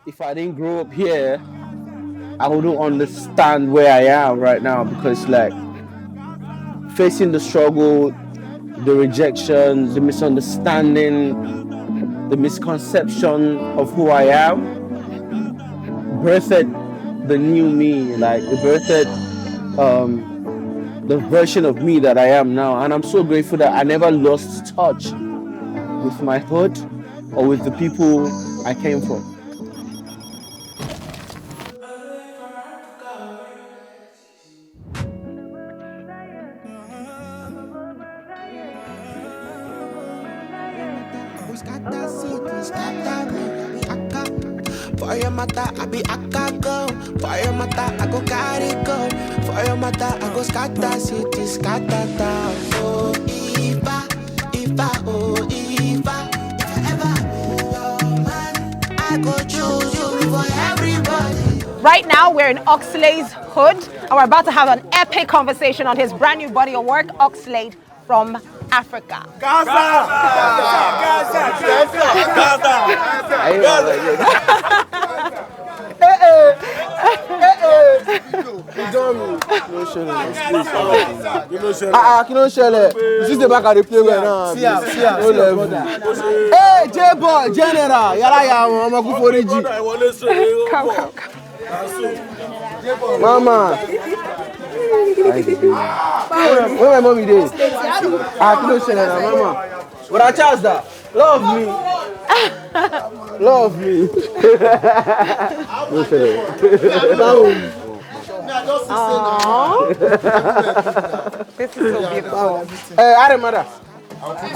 if I didn't grow up here, I wouldn't understand where I am right now because, like, facing the struggle, the rejection, the misunderstanding, the misconception of who I am, birthed the new me. Like, it birthed um, the version of me that I am now. And I'm so grateful that I never lost touch with my hood or with the people I came from. For your mata, I be akka go. For your mata, I go carry go. For your mata, I go scatter city, scatter town. Oh, Ifa, oh, Ifa. If I ever be your man, I go choose you before everybody. Right now, we're in Oxlade's hood, and we're about to have an epic conversation on his brand new body of work, Oxlade from Africa. Kí ló ṣẹlẹ̀? This is the back of the play right now. See no level. Hey, J-Boy, General, yàrá ya àwọn ọmọ kú foríjì. Come. Mama. Where my mommy dey? Kí ló ṣẹlẹ̀ na mama? Brother Charles da, love me. Love me. Kí ló ṣẹlẹ̀? This is so beautiful. Hey, Arimada. Okay.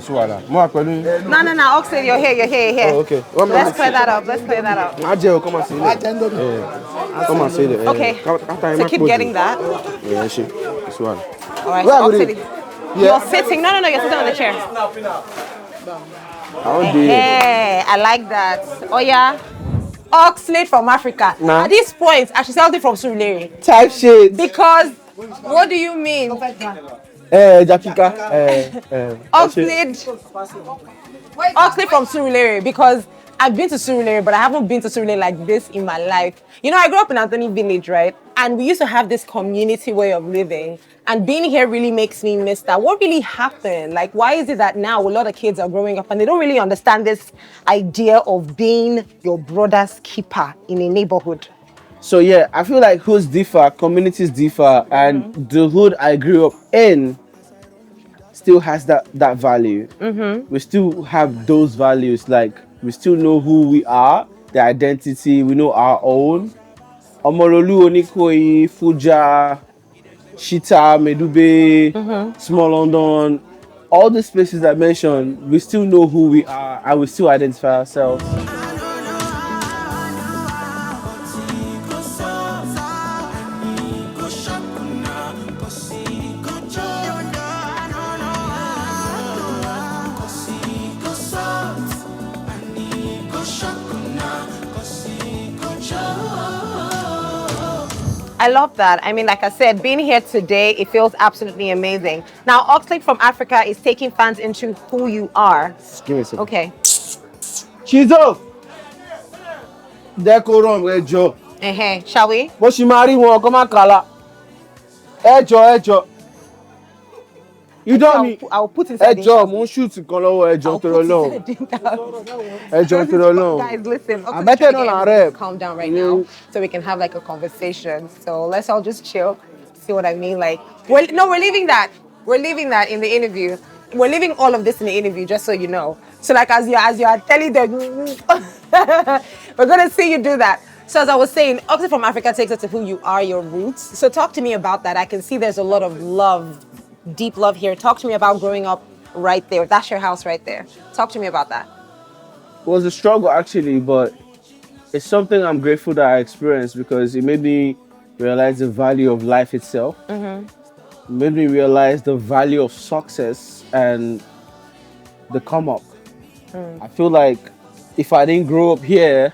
So what? More pẹ̀lú. No. Oxlade, you're here. Oh, okay. Let's clear that up. Ajay, come and see it. Come and see it. Okay. So keep getting that. Yeah, she. This one. All right. Where So are we? Oxlade, you're sitting. No. You're sitting on the chair. Hey, I like that. Oh yeah. Oxlade from Africa. Nah. At this point, I should tell you from Surulere. Type shit. Because, what do you mean? Jafika. Oxlade from Surulere, because I've been to Surulere, but I haven't been to Surulere like this in my life. You know, I grew up in Anthony Village, right? And we used to have this community way of living. And being here really makes me miss that. What really happened? Like, why is it that now a lot of kids are growing up and they don't really understand this idea of being your brother's keeper in a neighborhood? So yeah, I feel like hoods differ, communities differ, and the hood I grew up in still has that value. We still have those values. Like, we still know who we are, the identity. We know our own. Omololu, Onikoyi, Fuja, Shita, Medube, Small London, all these places I mentioned, we still know who we are and we still identify ourselves. I love that. I mean, like I said, being here today, it feels absolutely amazing. Now, Oxlade from Africa is taking fans into who you are. Give me a second. Okay. Chizo! Decorum, Ejo. Shall we? But she married one, come on, Kala. Ejo. You don't mean. I'll put inside the Ejo, mo shoot kan lọ́wọ́ Ejo to Ọlọ́run. Ejo to Ọlọ́run. Guys, listen. I better not rap. Calm down right now, so we can have like a conversation. So let's all just chill. See what I mean? Like, we're leaving that. We're leaving that in the interview. We're leaving all of this in the interview, just so you know. So like as you are telling them, we're gonna see you do that. So as I was saying, Oxlade from Africa takes us to who you are, your roots. So talk to me about that. I can see there's a lot of love, deep love here. Talk to me about growing up right there. That's your house right there. Talk to me about that. It was a struggle actually, but it's something I'm grateful that I experienced because it made me realize the value of life itself. It made me realize the value of success and the come up. I feel like if I didn't grow up here,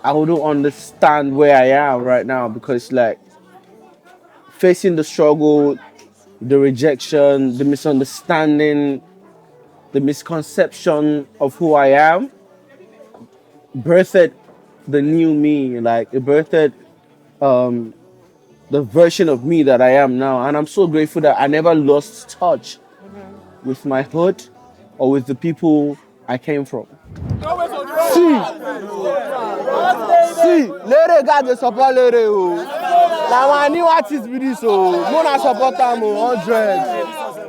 I wouldn't understand where I am right now because, like, facing the struggle, the rejection, the misunderstanding, the misconception of who I am, birthed the new me, like it birthed um, the version of me that I am now. And I'm so grateful that I never lost touch with my hood or with the people I came from. See, Lere got the support Lere. Now I new artist with this, so Mona support them 100.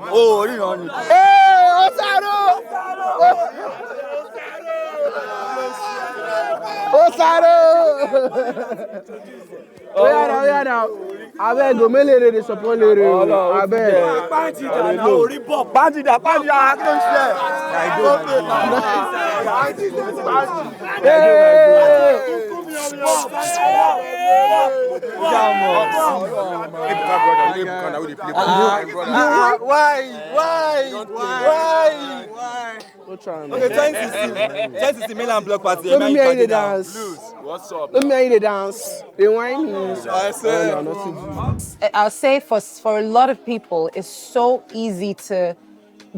Oh, you know. Hey, Osaro! Osaro! Oya now. Abeg go make Lere dey support Lere. Abeg. Bandida, Why? Okay, 2016 Milan block party. Let me hear you dance. What's up? Let me hear you dance. They whine me. I say. I'll say for a lot of people, it's so easy to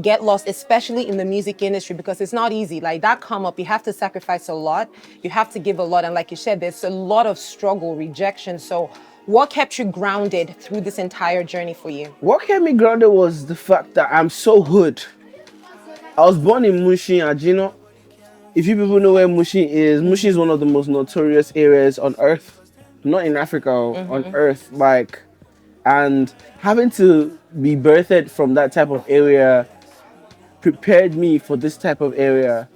get lost, especially in the music industry, because it's not easy. Like that come up, you have to sacrifice a lot, you have to give a lot, and like you said, there's a lot of struggle, rejection. So what kept you grounded through this entire journey for you? What kept me grounded was the fact that I'm so hood. I was born in Mushin, and you know, if you people know where Mushin is one of the most notorious areas on earth, not in Africa, on earth. Like, and having to be birthed from that type of area prepared me for this type of area.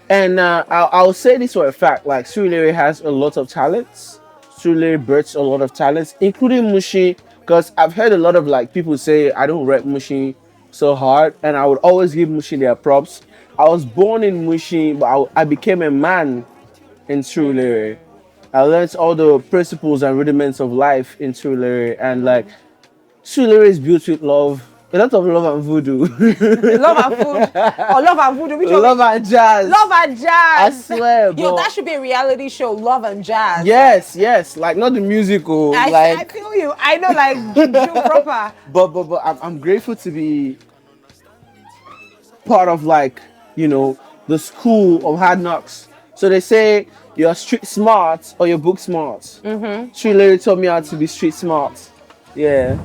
And I'll say this for a fact, like Surulere has a lot of talents. Surulere births a lot of talents, including Mushin, because I've heard a lot of like people say I don't rep Mushin so hard, and I would always give Mushin their props. I was born in Mushin, but I became a man in Surulere. I learned all the principles and rudiments of life in Surulere, and like Surulere is built with love, a lot of love and voodoo. Love and food or love and voodoo? Which Love and jazz. Love and jazz. I swear, Yo, bro. that should be a reality show. Love and jazz. Yes, like not the musical, I like. feel you. I know, like juju proper. But I'm grateful to be part of like, you know, the school of hard knocks. So they say you're street smart or you're book smart. She literally taught me how to be street smart. Yeah. You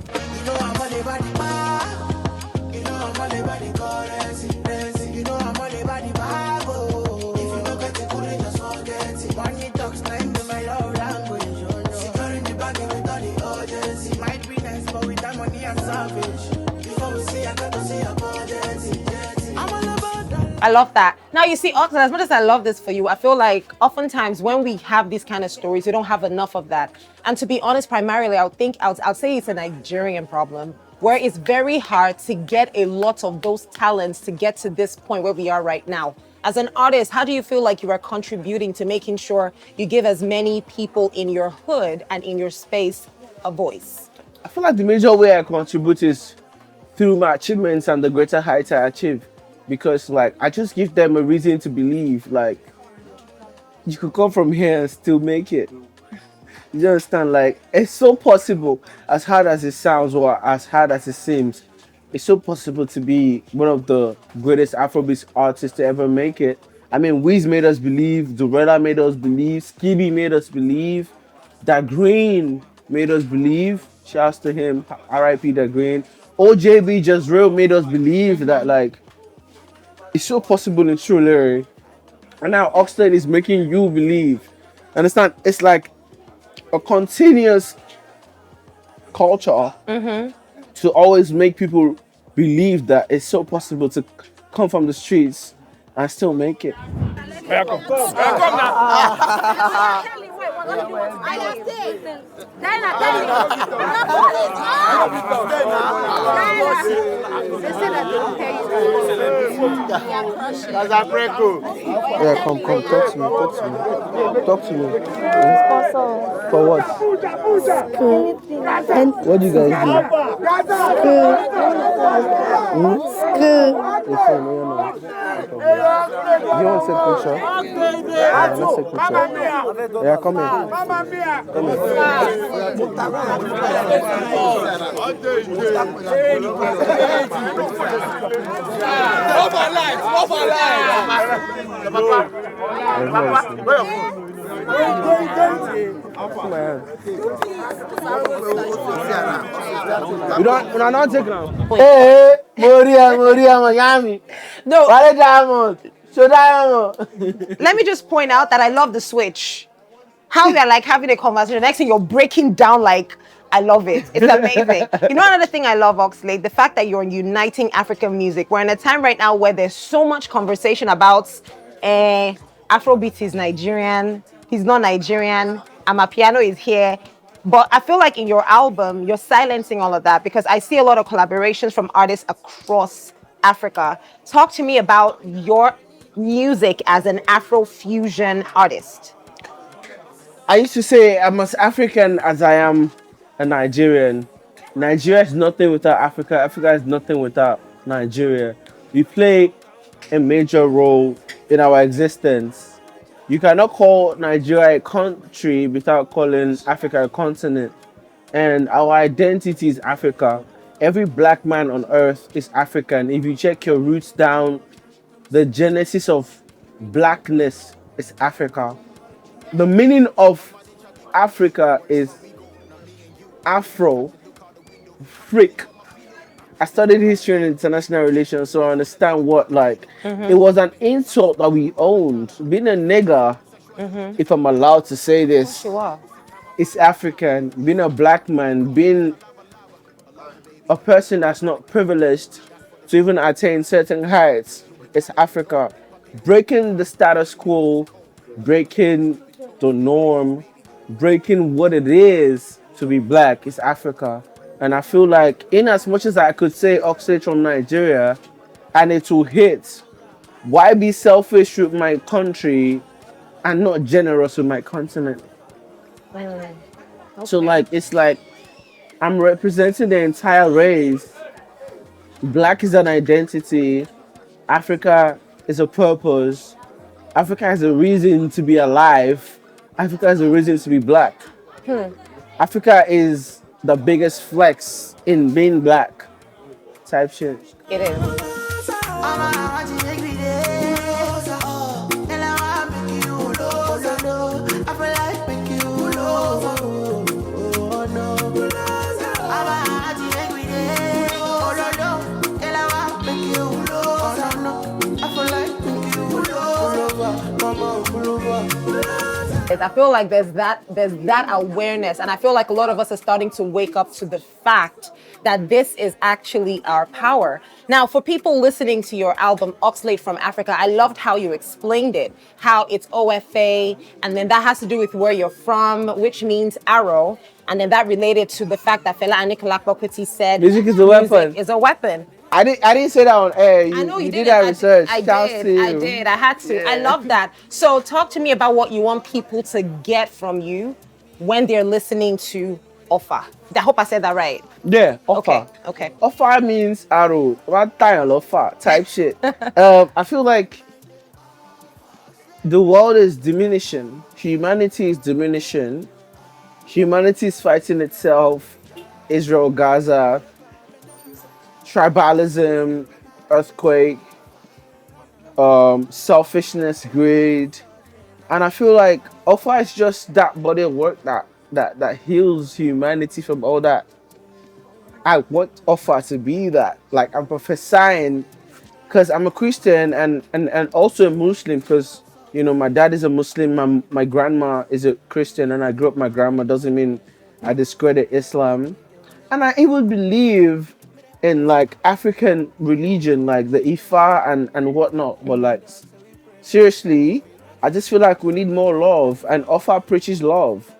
know I'm on the body bar. You know I'm on the body currency. You know I'm on the body bar. If you don't get the cool, just forget it. Money talks like to my love language. Securing the bag with all the urgency. Might be nice, but with that money I'm savage. Before we see, I got to see a budget. I'm all about that. I love that. Now, you see, Oxlade, as much as I love this for you, I feel like oftentimes when we have these kind of stories, we don't have enough of that. And to be honest, primarily, I'll say it's a Nigerian problem, where it's very hard to get a lot of those talents to get to this point where we are right now. As an artist, how do you feel like you are contributing to making sure you give as many people in your hood and in your space a voice? I feel like the major way I contribute is through my achievements and the greater heights I achieve. Because like I just give them a reason to believe like you could come from here and still make it. You understand? Like it's so possible, as hard as it sounds or as hard as it seems, it's so possible to be one of the greatest Afrobeat artists to ever make it. I mean, Wiz made us believe, Dorella made us believe, Skibby made us believe, Da Green made us believe. Shouts to him, R.I.P. Da Green. OJB Just Real made us believe that like it's so possible in Surulere. And now Oxlade is making you believe. Understand? It's like a continuous culture to always make people believe that it's so possible to come from the streets and still make it. Yeah, come, talk to me. For what? What do you guys do? School. You want to take picture? Yeah, let's take picture. Yeah, come here. Come You don't, when I not take now. Hey, Moria, Miami. No, Wale Diamond. Show Diamond. let me just point out that I love the switch. How we are like having a conversation. Next thing you're breaking down like I love it. It's amazing. You know another thing I love, Oxlade, the fact that you're uniting African music. We're in a time right now where there's so much conversation about Afrobeat is Nigerian, he's not Nigerian, Amapiano is here. But I feel like in your album, you're silencing all of that because I see a lot of collaborations from artists across Africa. Talk to me about your music as an Afro fusion artist. I used to say I'm as African as I am a Nigerian. Nigeria is nothing without Africa. Africa is nothing without Nigeria. We play a major role in our existence. You cannot call Nigeria a country without calling Africa a continent. And our identity is Africa. Every black man on earth is African. If you check your roots down, the genesis of blackness is Africa. The meaning of Africa is Afro, freak. I studied history and international relations, so I understand what it was an insult that we owned. Being a nigger, if I'm allowed to say this, Sure. is African. Being a black man, being a person that's not privileged to even attain certain heights, is Africa. Breaking the status quo, breaking the norm, breaking what it is to be black is Africa. And I feel like, in as much as I could say Oxlade from Nigeria, and it will hit, why be selfish with my country and not generous with my continent? So it's like I'm representing the entire race. Black is an identity. Africa is a purpose. Africa has a reason to be alive. Africa has a reason to be black. Africa is the biggest flex in being black type shit. It is. I feel like there's that awareness, and I feel like a lot of us are starting to wake up to the fact that this is actually our power. Now, for people listening to your album Oxlade from Africa, I loved how you explained it, how it's OFA, and then that has to do with where you're from, which means arrow, and then that related to the fact that Fela Anikulapo Kuti said Music is a weapon. Music is a weapon. I didn't say that on air. I know you did that research. I did. I had to. Yeah. I love that. So talk to me about what you want people to get from you when they're listening to Offer. I hope I said that right. Yeah, offer. Okay. Offer means arrow. One time offer type shit. I feel like the world is diminishing. Humanity is diminishing. Humanity is fighting itself. Israel, Gaza. Tribalism, earthquake, selfishness, greed, and I feel like Offer is just that body of work that heals humanity from all that. I want Offer to be that. Like, I'm prophesying because I'm a Christian and also a Muslim because, you know, my dad is a Muslim, my grandma is a Christian, and I grew up with my grandma. Doesn't mean I discredit Islam. And I even believe in like African religion, like the Ifa and whatnot. But like, seriously, I just feel like we need more love, and Offer preaches love.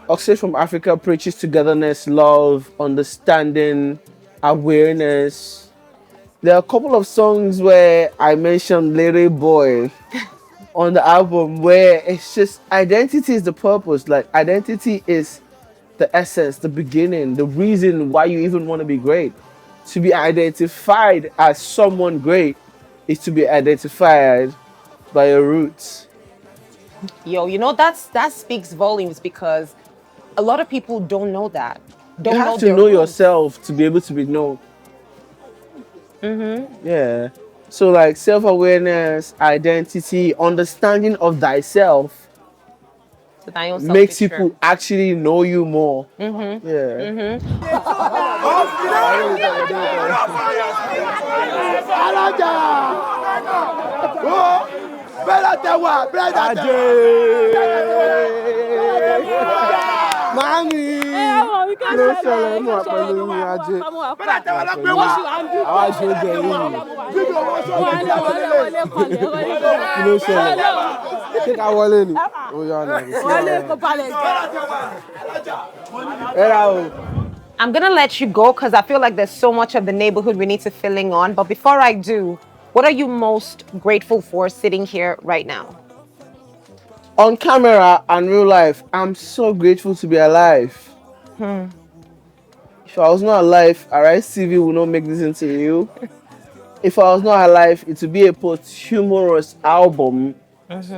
Oxlade from Africa preaches togetherness, love, understanding, awareness. There are a couple of songs where I mentioned Lady Boy on the album where it's just identity is the purpose. Like, identity is the essence, the beginning, the reason why you even want to be great. To be identified as someone great is to be identified by your roots. Yo, that speaks volumes because a lot of people don't know that. You Don't know have to their know roots. yourself to be able to be known. Yeah. So like self-awareness, identity, understanding of thyself So that your makes self-picture. people actually know you more. Yeah. Mami, kí ló ṣẹlẹ̀ mú àpẹẹrẹ mi ajé? Àwa ṣe oúnjẹ yìí. Kí ló ṣẹlẹ̀? Ṣé ká wọlé ni? Ó yá ọ̀nà I'm gonna let you go because I feel like there's so much of the neighborhood we need to filling on. But before I do, what are you most grateful for sitting here right now? On camera and real life, I'm so grateful to be alive. If I was not alive, Arise TV would not make this interview. If I was not alive, it would be a posthumous album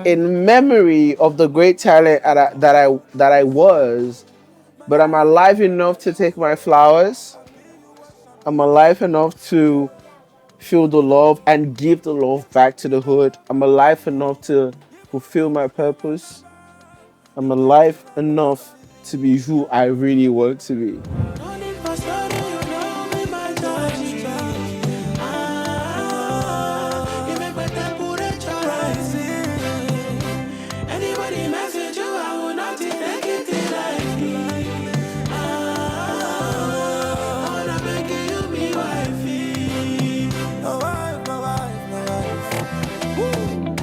in memory of the great talent that I was. But I'm alive enough to take my flowers. I'm alive enough to feel the love and give the love back to the hood. I'm alive enough to fulfill my purpose. I'm alive enough to be who I really want to be. No need for story, you know me, my touchy. You make better put a choice. Anybody message you, I will not take it lightly. I wanna make you me wifey. My wife, my wife, my wife.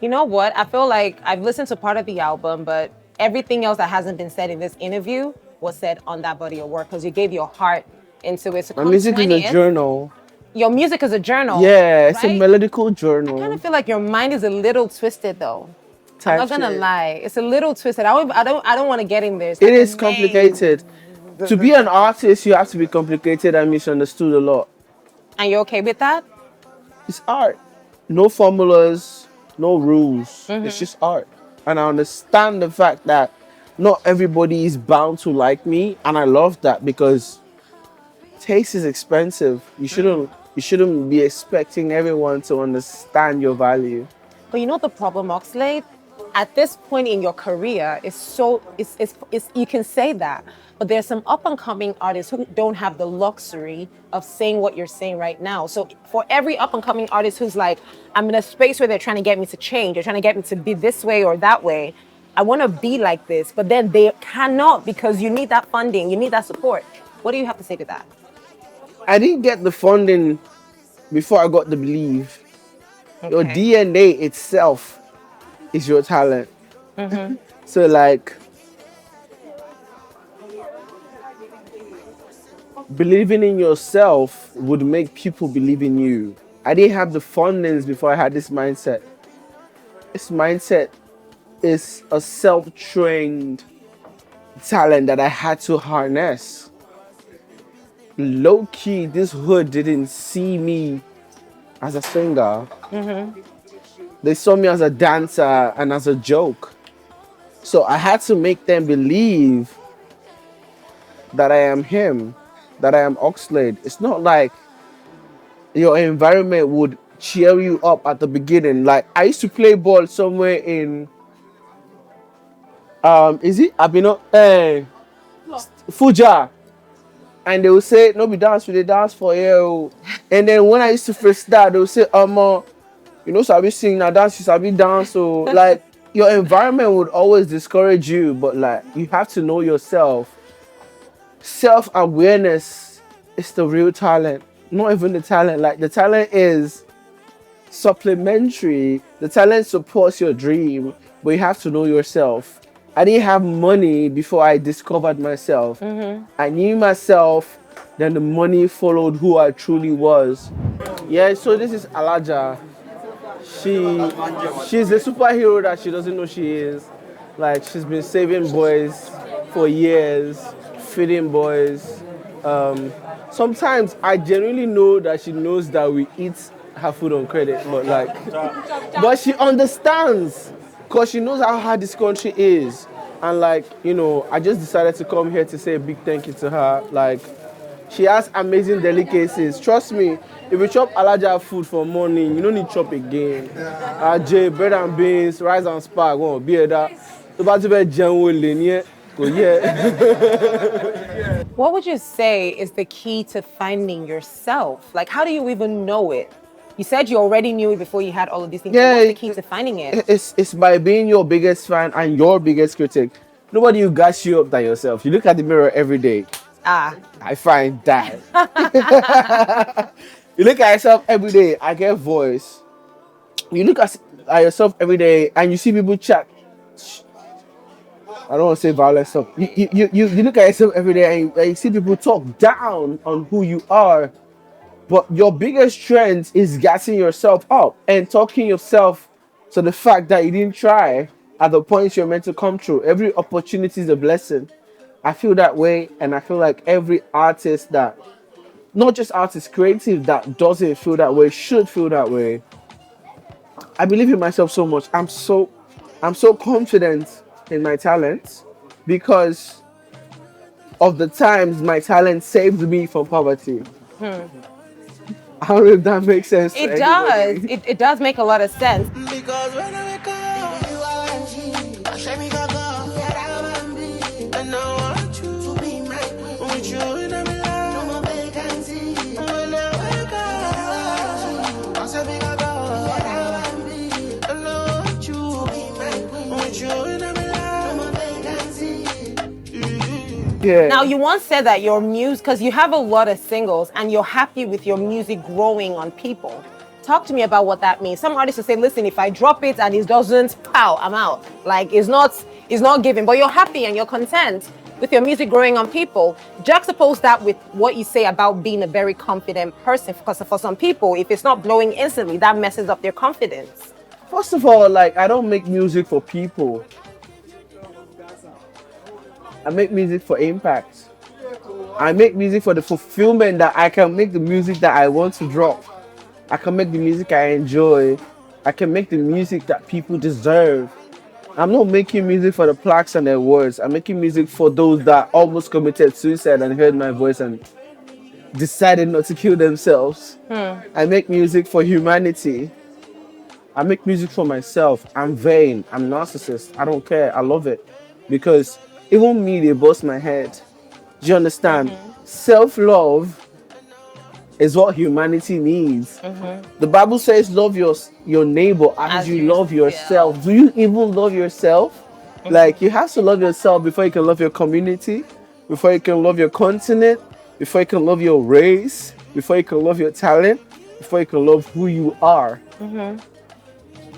You know what? I feel like I've listened to part of the album, but everything else that hasn't been said in this interview was said on that body of work because you gave your heart into it. So My music is a journal. Your music is a journal. Yeah, it's right? a melodical journal. I kind of feel like your mind is a little twisted though. Type I'm not gonna shit. lie, it's a little twisted. I don't want to get in there. It's It like is a complicated. To be an artist, you have to be complicated and misunderstood a lot. And you're okay with that? It's art. No formulas, no rules. It's just art. And I understand the fact that not everybody is bound to like me, and I love that because taste is expensive. You shouldn't be expecting everyone to understand your value. But you know the problem, Oxlade? At this point in your career, it's you can say that, but there's some up and coming artists who don't have the luxury of saying what you're saying right now. So for every up and coming artist who's like, I'm in a space where they're trying to get me to change, they're trying to get me to be this way or that way, I want to be like this, but then they cannot because you need that funding, you need that support. What do you have to say to that? I didn't get the funding before I got the belief. Your Okay. DNA itself is your talent. So like believing in yourself would make people believe in you. I didn't have the fundings before I had this mindset. This mindset is a self-trained talent that I had to harness. Low key, this hood didn't see me as a singer. They saw me as a dancer and as a joke. So I had to make them believe that I am him, that I am Oxlade. It's not like your environment would cheer you up at the beginning. Like I used to play ball somewhere in is it Abino Fuja. And they would say, no be dance, we dey dance for you. And then when I used to first start, they would say, you know, Sabi sing now dance, you Sabi dance. So like your environment would always discourage you, but like you have to know yourself. Self-awareness is the real talent, not even the talent. Like the talent is supplementary. The talent supports your dream, but you have to know yourself. I didn't have money before I discovered myself. I knew myself, then the money followed who I truly was. Yeah, so this is Alaja. She's a superhero that she doesn't know she is. Like she's been saving boys for years, feeding boys. Sometimes I genuinely know that she knows that we eat her food on credit, but she understands because she knows how hard this country is. And like, I just decided to come here to say a big thank you to her. Like, she has amazing delicacies. Trust me, if you chop Alaja food for morning, you don't need chop again. Ajay, bread and beans, rice and spag, won't be that. About to be genuine, yeah. What would you say is the key to finding yourself? Like, how do you even know it? You said you already knew it before you had all of these things. Yeah, What's the key to finding it? It's by being your biggest fan and your biggest critic. Nobody will gas you up than yourself. You look at the mirror every day. I find that. You look at yourself every day. I get voice. You look at yourself every day and you see people chat. I don't want to say violent stuff. You look at yourself every day and you see people talk down on who you are. But your biggest strength is gassing yourself up and talking yourself to the fact that you didn't try at the point you're meant to come through. Every opportunity is a blessing. I feel that way, and I feel like every artist that, not just artist, creative that doesn't feel that way should feel that way. I believe in myself so much. I'm so confident in my talent because of the times my talent saved me from poverty. I don't know if that makes sense. It does. It does make a lot of sense. Because when I wake up, you are she. Show me go go, yeah, I want me. And I want you to be my queen. With you in a million, no more vacancy. When I wake up, I say me go go, yeah, I want me. And I want you to be my queen. With you in a million, no more vacancy. Yeah. Now, you once said that your music, because you have a lot of singles and you're happy with your music growing on people. Talk to me about what that means. Some artists will say, listen, if I drop it and it doesn't, pow, I'm out. Like, it's not giving, but you're happy and you're content with your music growing on people. Juxtapose that with what you say about being a very confident person, because for some people, if it's not blowing instantly, that messes up their confidence. First of all, like, I don't make music for people. I make music for impact. I make music for the fulfillment that I can make the music that I want to drop. I can make the music I enjoy. I can make the music that people deserve. I'm not making music for the plaques and the awards. I'm making music for those that almost committed suicide and heard my voice and decided not to kill themselves. I make music for humanity. I make music for myself. I'm vain. I'm narcissist. I don't care. I love it. Because even me, they bust my head. Do you understand? Self-love is what humanity needs. The Bible says love your neighbor as you love yourself. Do you even love yourself? Like, you have to love yourself before you can love your community, before you can love your continent, before you can love your race, before you can love your talent, before you can love who you are.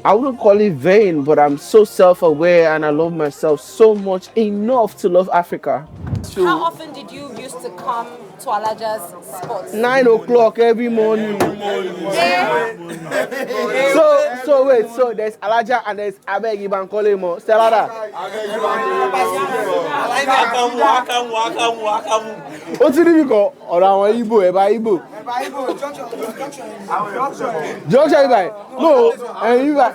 I wouldn't call it vain, but I'm so self-aware and I love myself so much enough to love Africa. How often did you used to come to Alaja's spots? 9 o'clock every morning. So there's Alaja and there's Abeg Iban Kolemo. Stelada. What's the name called? Ọ̀rọ̀ Igbo, Eba Igbo. Junction Ibai. No, and Ibai.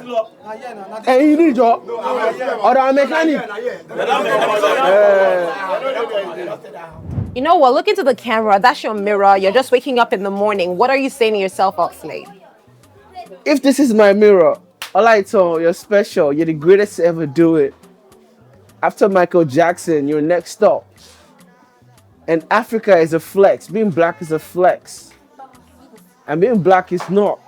And you need your ọ̀rọ̀ mechanic. You know what? Look into the camera. That's your mirror. You're just waking up in the morning. What are you saying to yourself, Oxlade? If this is my mirror, Olaito, you're special. You're the greatest to ever do it. After Michael Jackson, you're next up. And Africa is a flex. Being black is a flex. And being black is not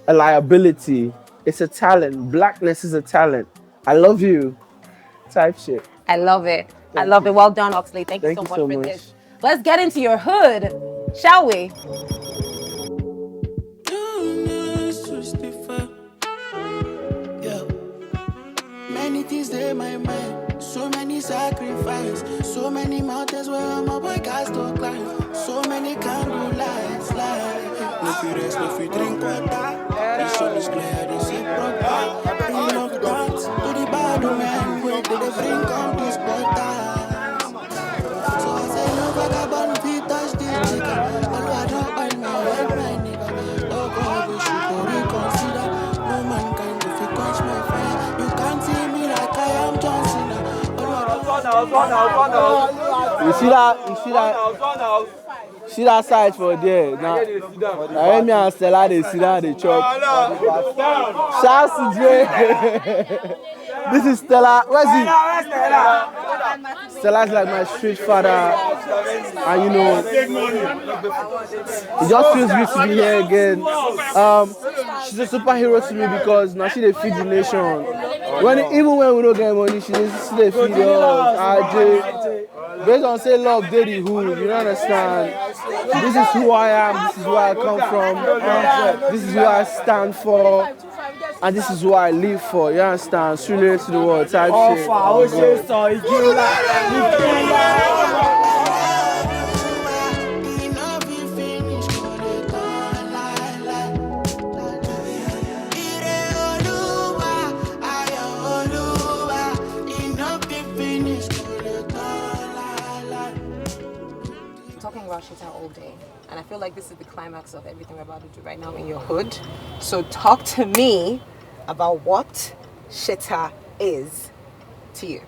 a liability. It's a talent. Blackness is a talent. I love you. Type shit. I love it. I love it. Well done, Oxlade. Thank you so much for this. Let's get into your hood, shall we? Many things in my mind, so many sacrifices, so many mountains where my boy cast to climb, so many candle lights, no fear rest, no fear drink water, the sun is clear, the sea proper, bring up dance to the bad man, where did they bring on this water? So I say no vagabond feet touch this chicken, all I don't my nigga, oh God, we should go You see that side for there. Now me and Stella they sit down, they chop. Shouts to Dre. This is Stella. Where's he? Stella's like my street father, and you know, it just feels good to be here again. She's a superhero to me because now she dey feed the nation. Even when we don't get money, she dey feed us. Based on say love, dey the hood. You don't understand. This is who I am. This is where I come from. This is what I stand for. And this is what I live for, you understand? Straight to the world type shit. Talking about Shita all day, and I feel like this is the climax of everything we're about to do right now in your hood. So talk to me about what Shita is to you.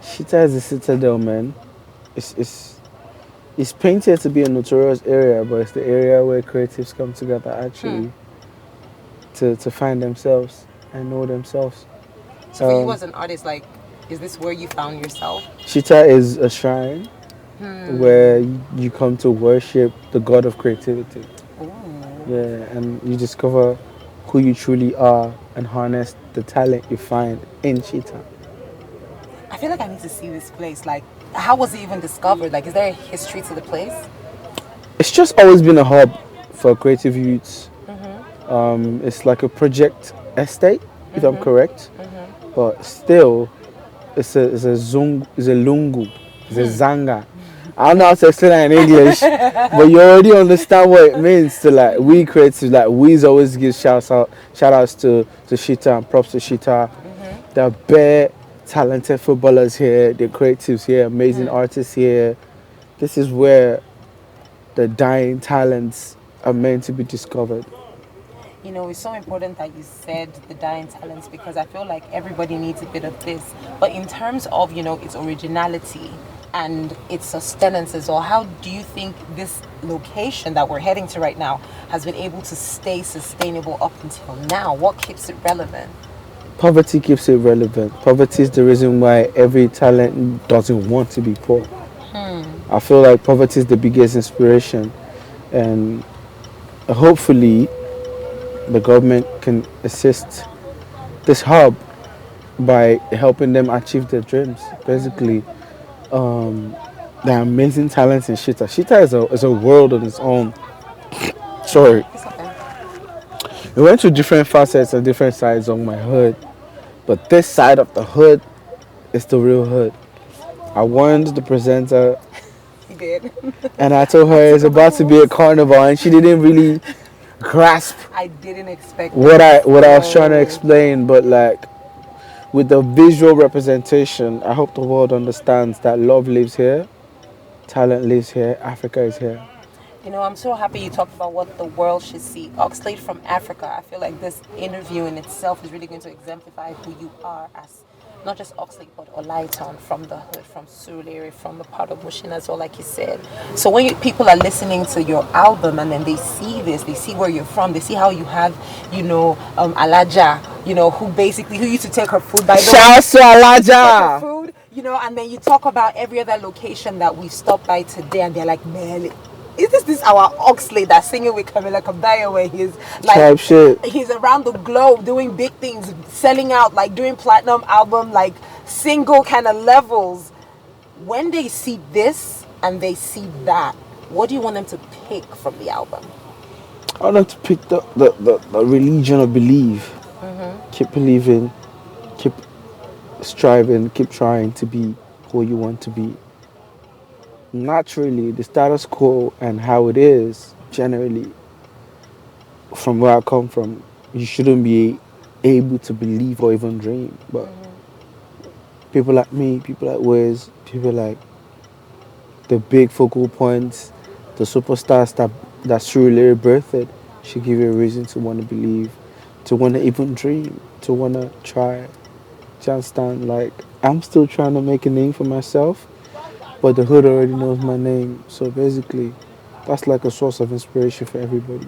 Shita is a citadel, man. It's painted to be a notorious area, but it's the area where creatives come together actually to find themselves and know themselves. So for you as an artist, like, is this where you found yourself? Shita is a shrine where you come to worship the God of creativity. Ooh. Yeah, and you discover who you truly are and harness the talent you find in Shita. I feel like I need to see this place. Like, how was it even discovered? Like, is there a history to the place? It's just always been a hub for creative youths. It's like a project estate, if I'm correct. But still, it's a lungu, it's a zanga. I don't know how to explain that in English, but you already understand what it means to like we creatives. Like we always give shout outs to Shita and props to Shita. There are bare talented footballers here, the creatives here, amazing artists here. This is where the dying talents are meant to be discovered. You know, it's so important that you said the dying talents because I feel like everybody needs a bit of this. But in terms of, you know, its originality and its sustenance as well, how do you think this location that we're heading to right now has been able to stay sustainable up until now? What keeps it relevant? Poverty keeps it relevant. Poverty is the reason why every talent doesn't want to be poor. I feel like poverty is the biggest inspiration, and hopefully the government can assist this hub by helping them achieve their dreams. Basically, there are amazing talents in Shita. Shita is a world on its own. Sorry. It's okay. We went through different facets and different sides of my hood, but this side of the hood is the real hood. I warned the presenter, You did. and I told her it's about to be a carnival, and she didn't really grasp I didn't expect what I this. was trying to explain, but like with the visual representation, I hope the world understands that love lives here, talent lives here, Africa is here. You know, I'm so happy you talked about what the world should see. Oxlade from Africa. I feel like this interview in itself is really going to exemplify who you are as not just Oxlade, but Olaiton from the hood, from Surulere, from the part of Mushin as well, like you said. So when people are listening to your album and then they see this, they see where you're from, they see how you have, you know, Alaja, you know, who used to take her food by the Shouts to Alaja! food, you know, and then you talk about every other location that we've stopped by today, and they're like, man, is this our Oxlade that's singing with Camila Cabello, where he's like, Type shit. he's around the globe doing big things, selling out, like doing platinum album, like single kind of levels. When they see this and they see that, what do you want them to pick from the album? I want them to pick the religion of belief. Keep believing, keep striving, keep trying to be who you want to be. Naturally, the status quo and how it is generally, from where I come from, you shouldn't be able to believe or even dream. But people like me, people like Wiz, people like the big focal points, the superstars that Surulere birthed, should give you a reason to want to believe, to want to even dream, to want to try. you understand? Like, I'm still trying to make a name for myself, but the hood already knows my name. So basically, that's like a source of inspiration for everybody.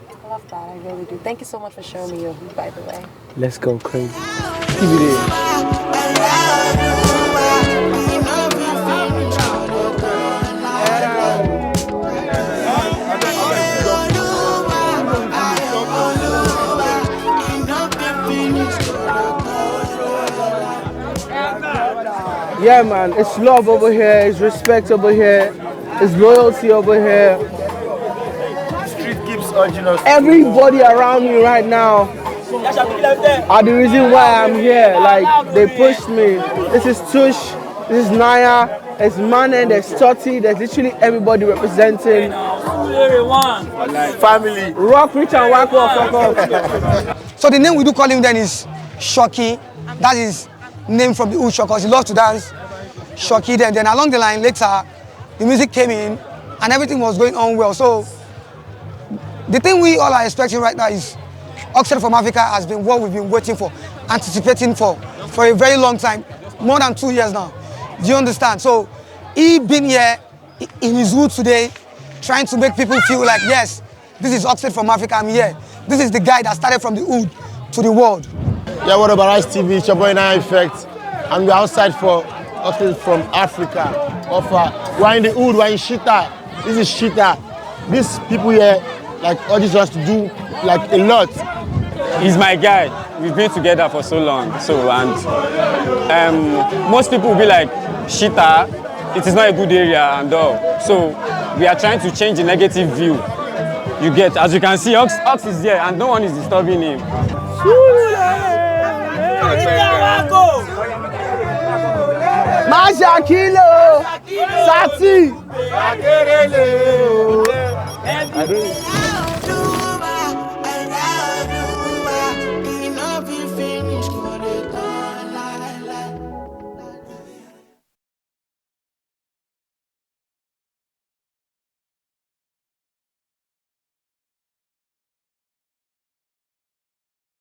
I love that. I really do. Thank you so much for showing me your hood, by the way. Let's go crazy. Keep it in. Yeah, man, it's love over here, it's respect over here, it's loyalty over here. Street keeps urging us. Everybody around me right now are the reason why I'm here. Like, they pushed me. This is Tush, this is Naya, there's Manen, there's Totti, there's literally everybody representing. Family. Rock, rich and whack off, fuck off. So the name we do call him then is Shoki. That is name from the Usho because he loves to dance. Shoki. Then along the line later, the music came in and everything was going on well. So the thing we all are expecting right now is Oxlade from Africa has been what we've been waiting for, anticipating for a very long time, more than 2 years now. Do you understand? So he been here in his hood today, trying to make people feel like, yes, this is Oxlade from Africa, I'm here. This is the guy that started from the hood to the world. Yeah, what about Ice TV? It's your boy Nine Effect. And we're outside for Oxlade from Africa. We're in the hood, we're in Shita. This is Shita. These people here, like, urges us to do, like, a lot. He's my guy. We've been together for so long. So, and most people will be like, Shita, it is not a good area and all. So, we are trying to change the negative view. You get, as you can see, Ox is there and no one is disturbing him. Masha Kilo, Sati.